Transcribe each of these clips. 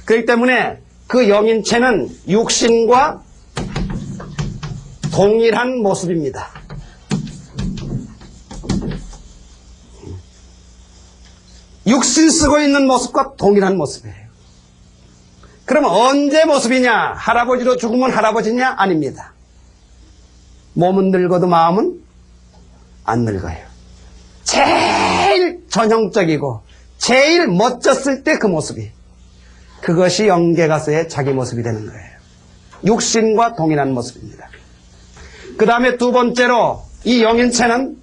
그렇기 때문에 그 영인체는 육신과 동일한 모습입니다. 육신 쓰고 있는 모습과 동일한 모습이에요. 그럼 언제 모습이냐? 할아버지로 죽으면 할아버지냐? 아닙니다. 몸은 늙어도 마음은 안 늙어요. 제일 전형적이고 제일 멋졌을 때 그 모습이, 그것이 영계가서의 자기 모습이 되는 거예요. 육신과 동일한 모습입니다. 그 다음에 두 번째로 이 영인체는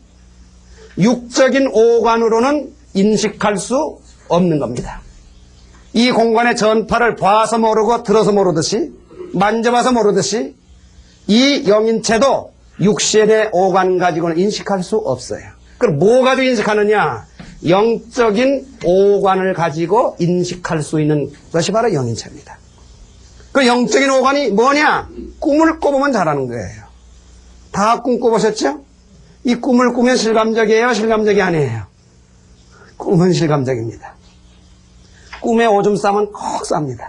육적인 오관으로는 인식할 수 없는 겁니다. 이 공간의 전파를 봐서 모르고 들어서 모르듯이, 만져봐서 모르듯이 이 영인체도 육신의 오관 가지고는 인식할 수 없어요. 그럼 뭐 가지고 인식하느냐? 영적인 오관을 가지고 인식할 수 있는 것이 바로 영인체입니다. 그 영적인 오관이 뭐냐? 꿈을 꿔보면 잘하는 거예요. 다 꿈 꿔보셨죠? 이 꿈을 꾸면 실감적이에요? 실감적이 아니에요? 꿈은 실감적입니다. 꿈에 오줌 싸면 꼭 쌉니다.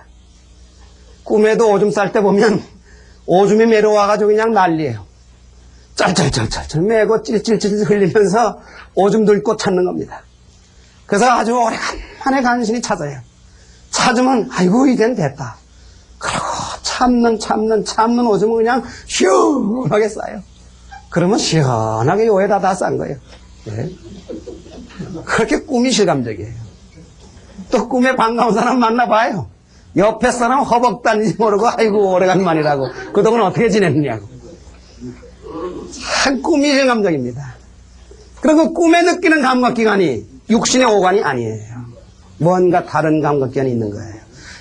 꿈에도 오줌 쌀 때 보면 오줌이 메려와가지고 그냥 난리예요. 쩔쩔쩔쩔 매고 찔찔찔 흘리면서 오줌 들고 찾는 겁니다. 그래서 아주 오래간만에 간신히 찾아요. 찾으면 아이고 이젠 됐다. 그러고 참는 오줌은 그냥 시원하게 싸요. 그러면 시원하게 요에다 다 싼 거예요. 네. 그렇게 꿈이 실감적이에요. 또 꿈에 반가운 사람 만나봐요. 옆에 사람 허벅다니지 모르고 아이고 오래간만이라고 그동안 어떻게 지냈느냐고. 참 꿈이 실감적입니다. 그리고 꿈에 느끼는 감각기관이 육신의 오관이 아니에요. 뭔가 다른 감각기관이 있는 거예요.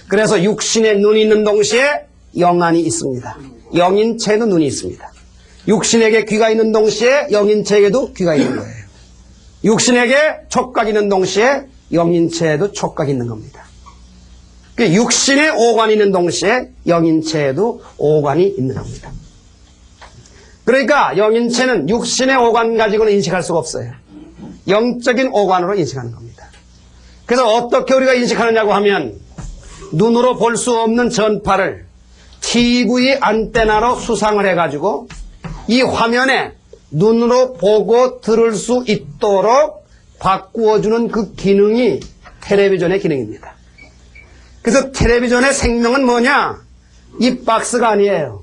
그래서 육신에 눈이 있는 동시에 영안이 있습니다. 영인체에도 눈이 있습니다. 육신에게 귀가 있는 동시에 영인체에게도 귀가 있는 거예요. 육신에게 촉각이 있는 동시에 영인체에도 촉각이 있는 겁니다. 육신의 오관이 있는 동시에 영인체에도 오관이 있는 겁니다. 그러니까 영인체는 육신의 오관 가지고는 인식할 수가 없어요. 영적인 오관으로 인식하는 겁니다. 그래서 어떻게 우리가 인식하느냐고 하면 눈으로 볼 수 없는 전파를 TV 안테나로 수상을 해가지고 이 화면에 눈으로 보고 들을 수 있도록 바꾸어주는 그 기능이 텔레비전의 기능입니다. 그래서 텔레비전의 생명은 뭐냐? 이 박스가 아니에요.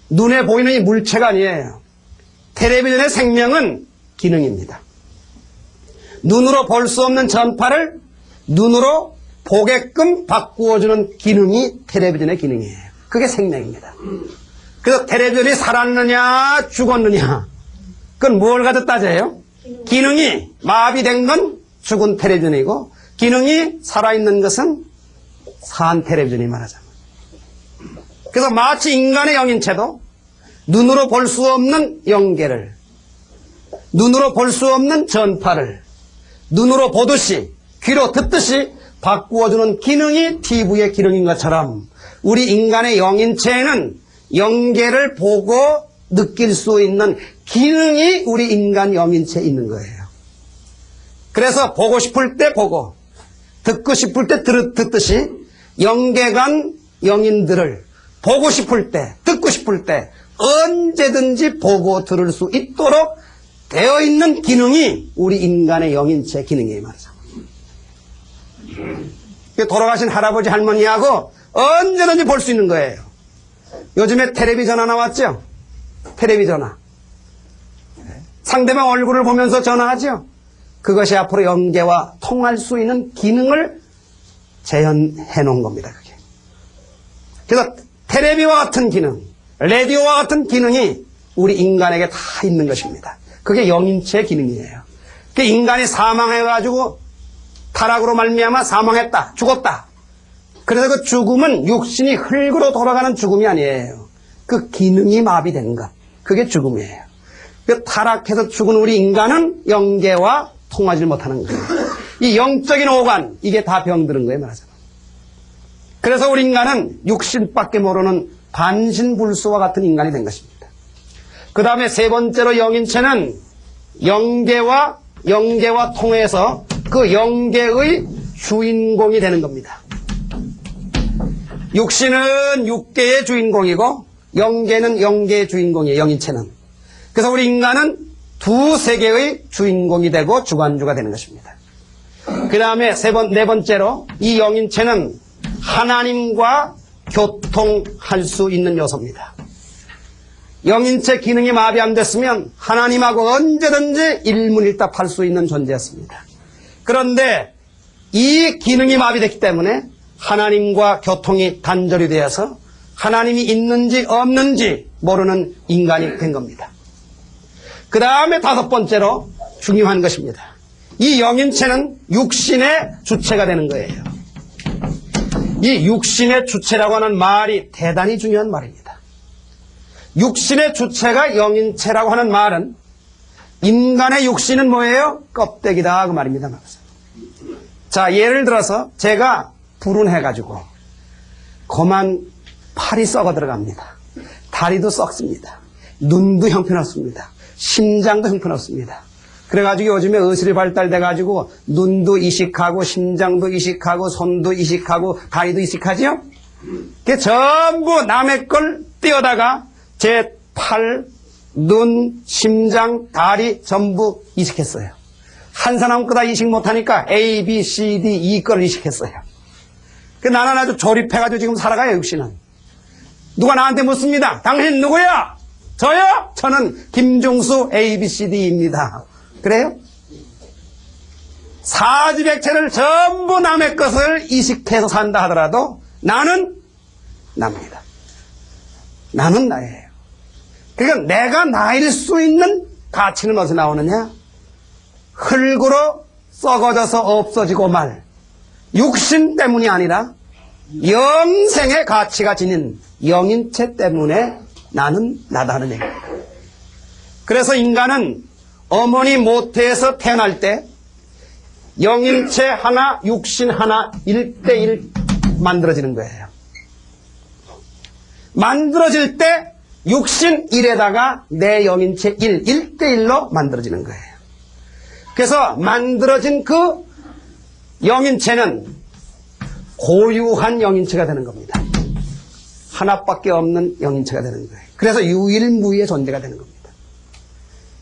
눈에 보이는 이 물체가 아니에요. 텔레비전의 생명은 기능입니다. 눈으로 볼 수 없는 전파를 눈으로 보게끔 바꾸어주는 기능이 텔레비전의 기능이에요. 그게 생명입니다. 그래서 텔레비전이 살았느냐 죽었느냐, 그건 뭘 가지고 따져요? 기능이 마비된 건 죽은 텔레비전이고 기능이 살아있는 것은 산 텔레비전이 말하자면. 그래서 마치 인간의 영인체도 눈으로 볼 수 없는 영계를, 눈으로 볼 수 없는 전파를 눈으로 보듯이 귀로 듣듯이 바꾸어주는 기능이 TV의 기능인 것처럼 우리 인간의 영인체에는 영계를 보고 느낄 수 있는 기능이 우리 인간 영인체에 있는 거예요. 그래서 보고 싶을 때 보고 듣고 싶을 때 듣듯이 영계간 영인들을 보고 싶을 때 듣고 싶을 때 언제든지 보고 들을 수 있도록 되어 있는 기능이 우리 인간의 영인체 기능이에요. 말이죠. 돌아가신 할아버지 할머니하고 언제든지 볼 수 있는 거예요. 요즘에 텔레비 전화 나왔죠? 텔레비 전화. 상대방 얼굴을 보면서 전화하죠? 그것이 앞으로 영계와 통할 수 있는 기능을 재현해 놓은 겁니다. 그게. 그래서 텔레비와 같은 기능, 라디오와 같은 기능이 우리 인간에게 다 있는 것입니다. 그게 영인체의 기능이에요. 그 인간이 사망해가지고 타락으로 말미암아 사망했다, 죽었다. 그래서 그 죽음은 육신이 흙으로 돌아가는 죽음이 아니에요. 그 기능이 마비된 것, 그게 죽음이에요. 그 타락해서 죽은 우리 인간은 영계와 통하지 못하는 거예요. 이 영적인 오관, 이게 다 병들은 거예요, 말하자면. 그래서 우리 인간은 육신밖에 모르는 반신불수와 같은 인간이 된 것입니다. 그 다음에 세 번째로 영인체는 영계와 통해서 그 영계의 주인공이 되는 겁니다. 육신은 육계의 주인공이고 영계는 영계의 주인공이에요. 영인체는. 그래서 우리 인간은 두 세계의 주인공이 되고 주관주가 되는 것입니다. 그 다음에 네 번째로 이 영인체는 하나님과 교통할 수 있는 요소입니다. 영인체 기능이 마비암됐으면 하나님하고 언제든지 일문일답할 수 있는 존재였습니다. 그런데 이 기능이 마비됐기 때문에 하나님과 교통이 단절이 되어서 하나님이 있는지 없는지 모르는 인간이 된 겁니다. 그 다음에 다섯 번째로 중요한 것입니다. 이 영인체는 육신의 주체가 되는 거예요. 이 육신의 주체라고 하는 말이 대단히 중요한 말입니다. 육신의 주체가 영인체라고 하는 말은 인간의 육신은 뭐예요? 껍데기다 그 말입니다. 자, 예를 들어서 제가 불운해가지고 그만 팔이 썩어 들어갑니다. 다리도 썩습니다. 눈도 형편없습니다. 심장도 형편없습니다. 그래가지고 요즘에 의술이 발달돼가지고 눈도 이식하고 심장도 이식하고 손도 이식하고 다리도 이식하죠? 그게 전부 남의 걸 떼어다가 제 팔, 눈, 심장, 다리 전부 이식했어요. 한 사람 거다 이식 못하니까 A, B, C, D, E 거를 이식했어요. 그 나는 아주 조립해가지고 지금 살아가요, 육신은. 누가 나한테 묻습니다. 당신 누구야? 저요? 저는 김종수 A, B, C, D입니다. 그래요? 사지백체를 전부 남의 것을 이식해서 산다 하더라도 나는 납니다. 나는 나예요. 그러니까 내가 나일 수 있는 가치는 어디서 나오느냐? 흙으로 썩어져서 없어지고 말 육신 때문이 아니라 영생의 가치가 지닌 영인체 때문에 나는 나다는 얘기입니다. 그래서 인간은 어머니 모태에서 태어날 때 영인체 하나, 육신 하나 1대1 만들어지는 거예요. 만들어질 때 육신 1에다가 내 영인체 1대1로 만들어지는 거예요. 그래서 만들어진 그 영인체는 고유한 영인체가 되는 겁니다. 하나밖에 없는 영인체가 되는 거예요. 그래서 유일무이의 존재가 되는 겁니다.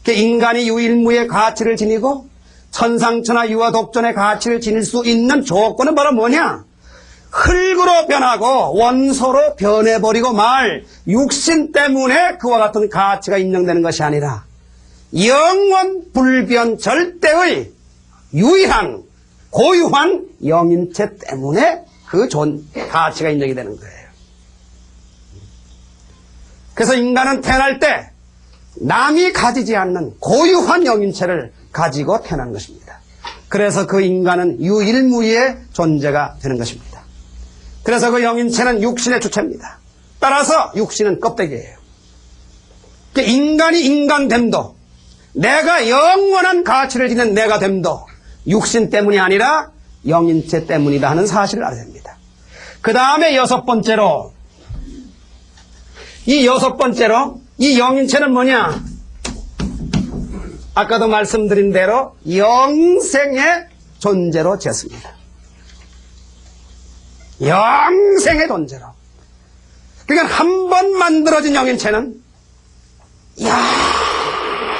인간이 유일무이의 가치를 지니고 천상천하 유아독존의 가치를 지닐 수 있는 조건은 바로 뭐냐? 흙으로 변하고 원소로 변해버리고 말 육신 때문에 그와 같은 가치가 인정되는 것이 아니라 영원 불변 절대의 유일한 고유한 영인체 때문에 그 가치가 인정이 되는 거예요. 그래서 인간은 태어날 때 남이 가지지 않는 고유한 영인체를 가지고 태어난 것입니다. 그래서 그 인간은 유일무이의 존재가 되는 것입니다. 그래서 그 영인체는 육신의 주체입니다. 따라서 육신은 껍데기예요. 인간이 인간됨도 내가 영원한 가치를 지닌 내가 됨도 육신 때문이 아니라 영인체 때문이다 하는 사실을 알아야 됩니다. 그 다음에 여섯 번째로 이 영인체는 뭐냐? 아까도 말씀드린 대로 영생의 존재로 지었습니다. 영생의 존재로. 그러니까 한 번 만들어진 영인체는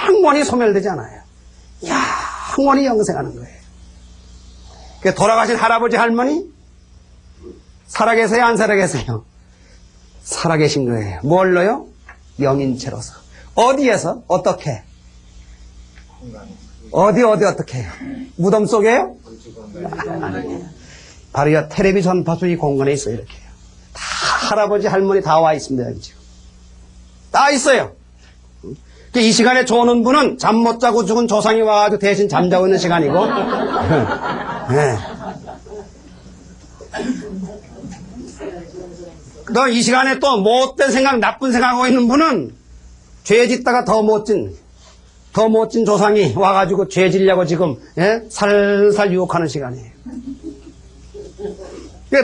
영원히 소멸되지 않아요. 영원히 영생하는 거예요. 그러니까 돌아가신 할아버지 할머니 살아계세요? 안 살아계세요? 살아계신 거예요. 뭘로요? 영인체로서. 어디에서? 어떻게? 어떻게 해요? 무덤 속에요? 바로 이 텔레비 전파수 이 공간에 있어요. 이렇게요. 다 할아버지 할머니 다 와 있습니다. 여기 지금 다 있어요. 이 시간에 조는 분은 잠 못 자고 죽은 조상이 와가지고 대신 잠자고 있는 시간이고 네. 또 이 시간에 또 못된 생각 나쁜 생각하고 있는 분은 죄 짓다가 더 멋진 조상이 와가지고 죄 지려고 지금 살살 유혹하는 시간이에요.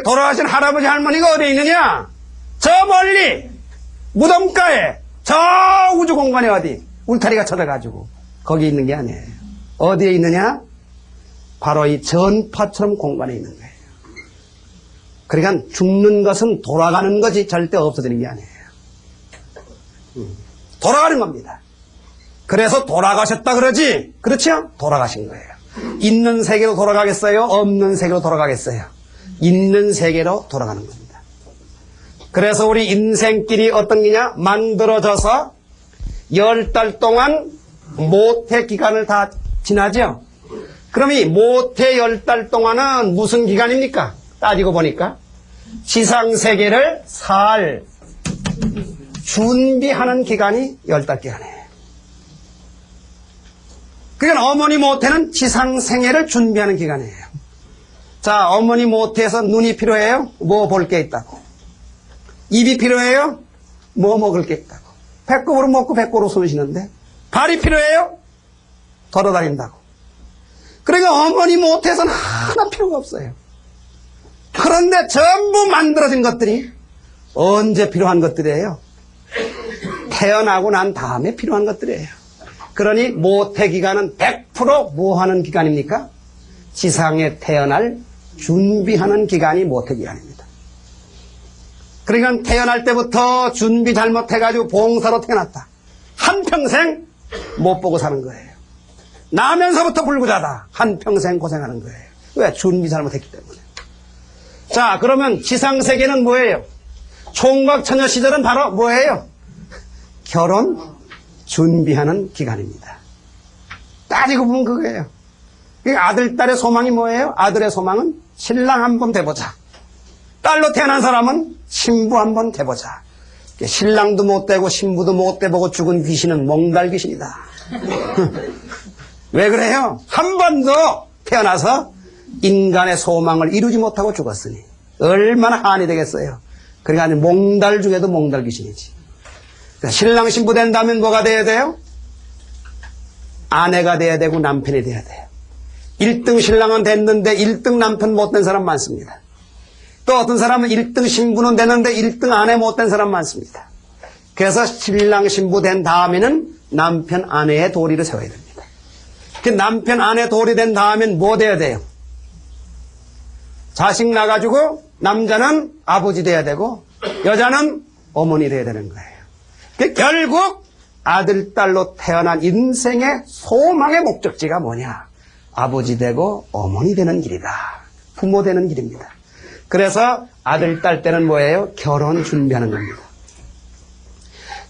돌아가신 할아버지 할머니가 어디에 있느냐? 저 멀리 무덤가에 저 우주 공간에 어디 울타리가 쳐져가지고 거기 있는 게 아니에요. 어디에 있느냐? 바로 이 전파처럼 공간에 있는 거예요. 그러니까 죽는 것은 돌아가는 거지 절대 없어지는 게 아니에요. 돌아가는 겁니다. 그래서 돌아가셨다 그러지. 그렇죠? 돌아가신 거예요. 있는 세계로 돌아가겠어요? 없는 세계로 돌아가겠어요? 있는 세계로 돌아가는 겁니다. 그래서 우리 인생길이 어떤 게냐? 만들어져서 10달 동안 모태 기간을 다 지나죠? 그럼 이 모태 10달 동안은 무슨 기간입니까? 따지고 보니까 지상세계를 살 준비하는 기간이 10달 기간이에요. 그러니까 어머니 모태는 지상생애를 준비하는 기간이에요. 자, 어머니 모태에서 눈이 필요해요? 뭐 볼 게 있다고. 입이 필요해요? 뭐 먹을 게 있다고. 배꼽으로 먹고 배꼽으로 숨 쉬는데 발이 필요해요? 걸어다닌다고. 그러니까 어머니 모태에서는 하나 필요가 없어요. 그런데 전부 만들어진 것들이 언제 필요한 것들이에요? 태어나고 난 다음에 필요한 것들이에요. 그러니 모태 기간은 100% 뭐 하는 기간입니까? 지상에 태어날 준비하는 기간이 모태 기간입니다. 그러니까 태어날 때부터 준비 잘못해가지고 봉사로 태어났다. 한평생 못 보고 사는 거예요. 나면서부터 불구자다. 한평생 고생하는 거예요. 왜? 준비 잘못했기 때문에. 자, 그러면 지상세계는 뭐예요? 총각 처녀 시절은 바로 뭐예요? 결혼 준비하는 기간입니다. 따지고 보면 그거예요. 아들, 딸의 소망이 뭐예요? 아들의 소망은 신랑 한번 돼보자. 딸로 태어난 사람은 신부 한번 돼보자. 신랑도 못 되고 신부도 못 돼보고 죽은 귀신은 몽달 귀신이다. 왜 그래요? 한 번도 태어나서 인간의 소망을 이루지 못하고 죽었으니 얼마나 한이 되겠어요. 그러니까 몽달 중에도 몽달 귀신이지. 신랑 신부 된다면 뭐가 돼야 돼요? 아내가 돼야 되고 남편이 돼야 돼요. 1등 신랑은 됐는데 1등 남편 못 된 사람 많습니다. 또 어떤 사람은 1등 신부는 됐는데 1등 아내 못 된 사람 많습니다. 그래서 신랑 신부 된 다음에는 남편 아내의 도리를 세워야 됩니다. 그 남편 아내 도리 된 다음엔 뭐 돼야 돼요? 자식 나가지고 남자는 아버지 돼야 되고 여자는 어머니 돼야 되는 거예요. 결국 아들, 딸로 태어난 인생의 소망의 목적지가 뭐냐? 아버지 되고 어머니 되는 길이다. 부모 되는 길입니다. 그래서 아들, 딸 때는 뭐예요? 결혼 준비하는 겁니다.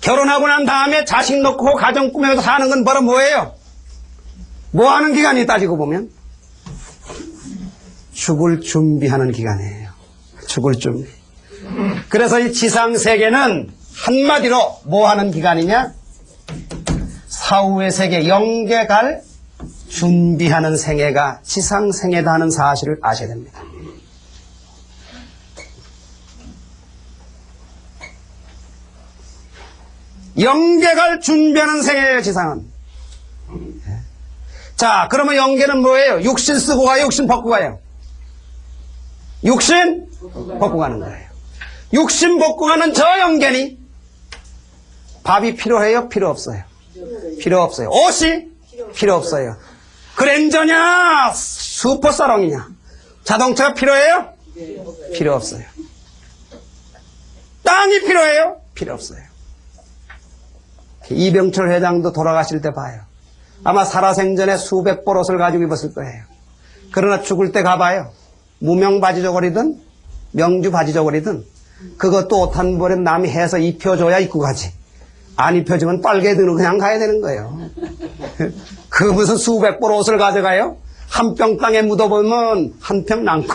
결혼하고 난 다음에 자식 놓고 가정 꾸며서 사는 건 바로 뭐예요? 뭐 하는 기간이 따지고 보면? 죽을 준비하는 기간이에요. 죽을 준비. 그래서 이 지상세계는 한마디로 뭐 하는 기간이냐? 사후의 세계, 영계 갈 준비하는 생애가 지상생애다 하는 사실을 아셔야 됩니다. 영계 갈 준비하는 생애예요, 지상은. 자, 그러면 영계는 뭐예요? 육신 쓰고 가요, 육신 벗고 가요? 육신 벗고 가는 거예요. 육신 벗고 가는 저 영계니 밥이 필요해요? 필요 없어요? 필요 없어요. 옷이 필요 없어요. 그랜저냐? 슈퍼사롱이냐? 자동차가 필요해요? 필요 없어요. 땅이 필요해요? 필요 없어요. 이병철 회장도 돌아가실 때 봐요. 아마 살아생전에 수백 벌 옷을 가지고 입었을 거예요. 그러나 죽을 때 가봐요. 무명 바지 저고리든 명주 바지 저고리든 그것도 옷 한 벌에 남이 해서 입혀줘야 입고 가지. 안 입혀주면 빨개 드는 그냥 가야 되는 거예요. 그 무슨 수백 벌 옷을 가져가요? 한 평 땅에 묻어보면 한 평 남고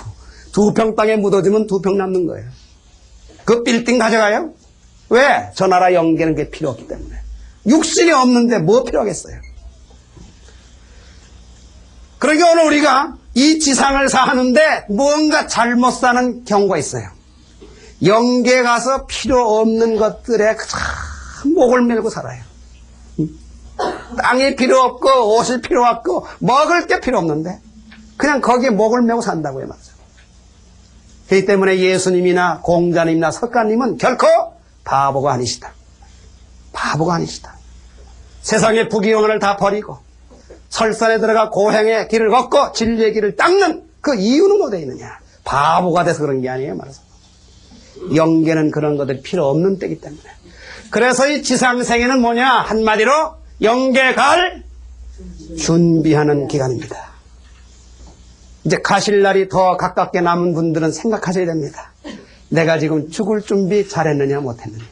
2평 땅에 묻어주면 2평 남는 거예요. 그 빌딩 가져가요? 왜? 저 나라 영계는 그게 필요 없기 때문에. 육신이 없는데 뭐 필요하겠어요? 그러니까 오늘 우리가 이 지상을 사는데 뭔가 잘못 사는 경우가 있어요. 영계 가서 필요 없는 것들에 참 목을 메고 살아요. 땅이 필요 없고 옷이 필요 없고 먹을 게 필요 없는데 그냥 거기에 목을 메고 산다고요, 말이죠. 그렇기 때문에 예수님이나 공자님이나 석가님은 결코 바보가 아니시다. 바보가 아니시다. 세상의 부귀영화를 다 버리고 설산에 들어가 고행의 길을 걷고 진리의 길을 닦는 그 이유는 어디에 있느냐? 바보가 돼서 그런 게 아니에요, 말해서. 영계는 그런 것들 필요 없는 때이기 때문에. 그래서 이 지상생애는 뭐냐? 한마디로 영계 갈 준비하는 기간입니다. 이제 가실 날이 더 가깝게 남은 분들은 생각하셔야 됩니다. 내가 지금 죽을 준비 잘했느냐 못했느냐.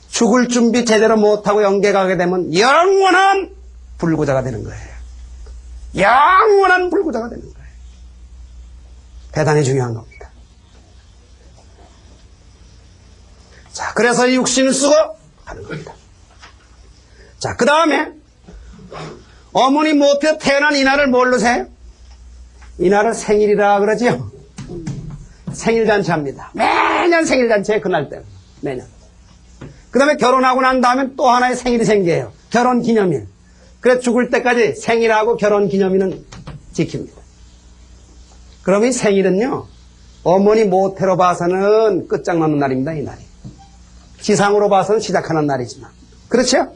죽을 준비 제대로 못하고 영계 가게 되면 영원한 불구자가 되는 거예요. 영원한 불구자가 되는 거예요. 대단히 중요한 겁니다. 자, 그래서 이 육신을 쓰고 하는 겁니다. 자, 그 다음에 어머니 못해 태어난 이날을 뭘로 세요? 이날을 생일이라 그러지요. 생일잔치 합니다. 매년 생일잔치에 그날 때 매년. 그 다음에 결혼하고 난 다음에 또 하나의 생일이 생겨요. 결혼기념일. 그래서 죽을 때까지 생일하고 결혼기념일은 지킵니다. 그럼 이 생일은요, 어머니 모태로 봐서는 끝장나는 날입니다, 이 날이. 지상으로 봐서는 시작하는 날이지만. 그렇죠?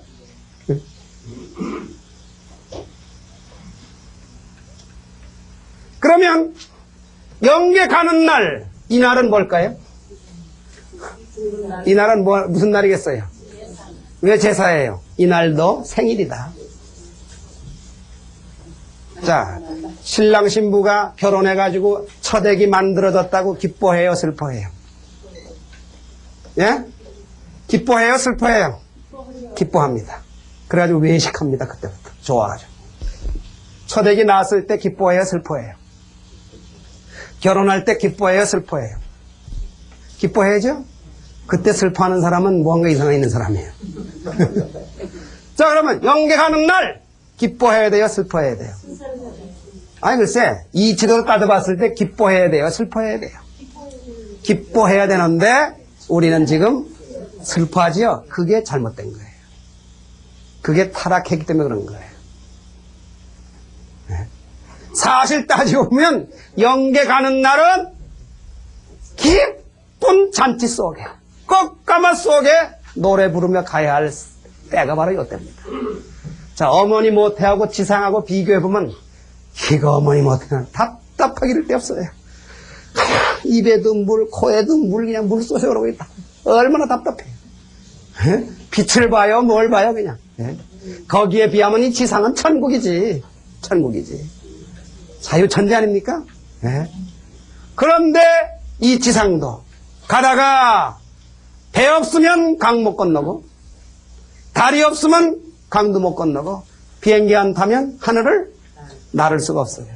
그러면 영계 가는 날, 이 날은 뭘까요? 이 날은 무슨 날이겠어요? 왜 제사예요? 이 날도 생일이다. 자, 신랑 신부가 결혼해가지고 첫 애기 만들어졌다고 기뻐해요, 슬퍼해요? 예? 기뻐해요, 슬퍼해요? 기뻐합니다. 그래가지고 외식합니다, 그때부터. 좋아가지고. 첫 애기 낳았을 때 기뻐해요, 슬퍼해요? 결혼할 때 기뻐해요, 슬퍼해요? 기뻐해야죠? 그때 슬퍼하는 사람은 뭔가 이상한 있는 사람이에요. 자, 그러면 영계 가는 날 기뻐해야 돼요, 슬퍼해야 돼요? 아니 글쎄, 이 지도를 따져봤을 때 기뻐해야 돼요, 슬퍼해야 돼요? 기뻐해야 되는데 우리는 지금 슬퍼하지요. 그게 잘못된 거예요. 그게 타락했기 때문에 그런 거예요. 네. 사실 따지고 보면 영계 가는 날은 기쁜 잔치 속에, 꽃가마 속에 노래 부르며 가야 할 때가 바로 이때입니다. 자, 어머니 모태하고 지상하고 비교해보면 이거 어머니 모태는 답답하기를 데 없어요. 그냥 입에도 물, 코에도 물, 그냥 물 쏘셔 그러고 있다. 얼마나 답답해요. 에? 빛을 봐요, 뭘 봐요, 그냥. 에? 거기에 비하면 이 지상은 천국이지. 천국이지. 자유천재 아닙니까? 에? 그런데 이 지상도 가다가 배 없으면 강 못 건너고, 다리 없으면 강도 못 건너고, 비행기 안 타면 하늘을 나를 수가 없어요.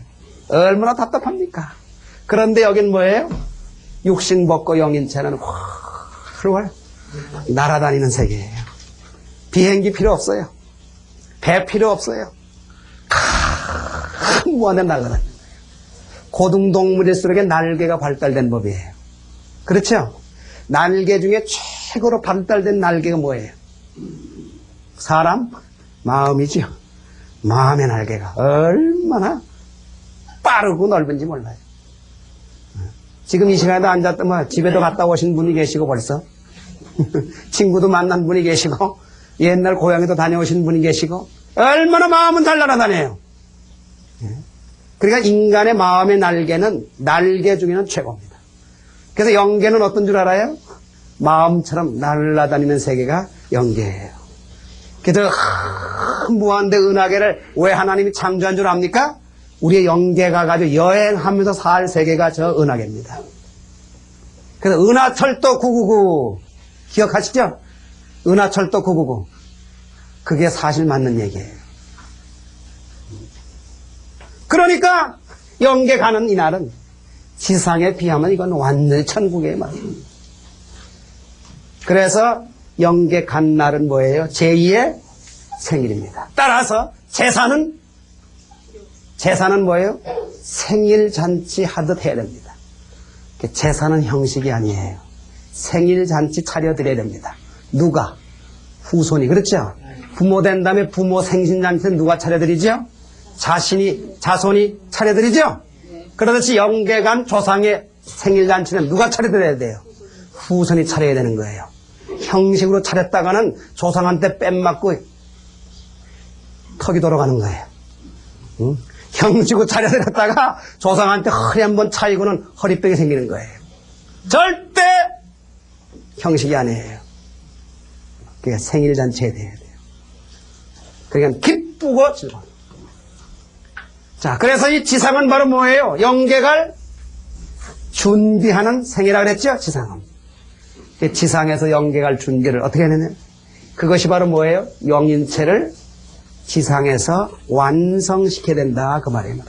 얼마나 답답합니까? 그런데 여긴 뭐예요? 육신 벗고 영인체는 활활 날아다니는 세계예요. 비행기 필요 없어요. 배 필요 없어요. 무한대 날아다니는 거예요. 고등동물일수록 날개가 발달된 법이에요. 그렇죠? 날개 중에 최고로 발달된 날개가 뭐예요? 사람? 마음이죠. 마음의 날개가 얼마나 빠르고 넓은지 몰라요. 지금 이 시간에도 앉았더만 집에도 갔다 오신 분이 계시고 벌써 친구도 만난 분이 계시고 옛날 고향에도 다녀오신 분이 계시고 얼마나 마음은 잘 날아다녀요. 그러니까 인간의 마음의 날개는 날개 중에는 최고입니다. 그래서 영계는 어떤 줄 알아요? 마음처럼 날아다니는 세계가 영계예요. 그래서 무한대 은하계를 왜 하나님이 창조한 줄 압니까? 우리의 영계가 가지고 여행하면서 살 세계가 저 은하계입니다. 그래서 은하철도 999 기억하시죠? 은하철도 999 그게 사실 맞는 얘기예요. 그러니까 영계 가는 이날은 지상에 비하면 이건 완전히 천국의 말입니다. 그래서 영계 간 날은 뭐예요? 제2의 생일입니다. 따라서 제사는 뭐예요? 생일잔치 하듯 해야 됩니다. 제사는 형식이 아니에요. 생일잔치 차려드려야 됩니다. 누가? 후손이. 그렇죠? 부모 된 다음에 부모 생신잔치는 누가 차려드리죠? 자손이 차려드리죠? 그러듯이 영계간 조상의 생일잔치는 누가 차려드려야 돼요? 후손이 차려야 되는 거예요. 형식으로 차렸다가는 조상한테 뺨 맞고 턱이 돌아가는 거예요. 응? 형지고 차려들었다가 조상한테 허리 한번 차이고는 허리병이 생기는 거예요. 절대 형식이 아니에요. 그게 생일잔치에 돼야 돼요. 그러니까 기쁘고 즐거워. 자, 그래서 이 지상은 바로 뭐예요? 영계갈 준비하는 생이라 그랬죠? 지상은. 지상에서 영계갈 준비를 어떻게 하느냐? 그것이 바로 뭐예요? 영인체를 지상에서 완성시켜야 된다. 그 말이에요.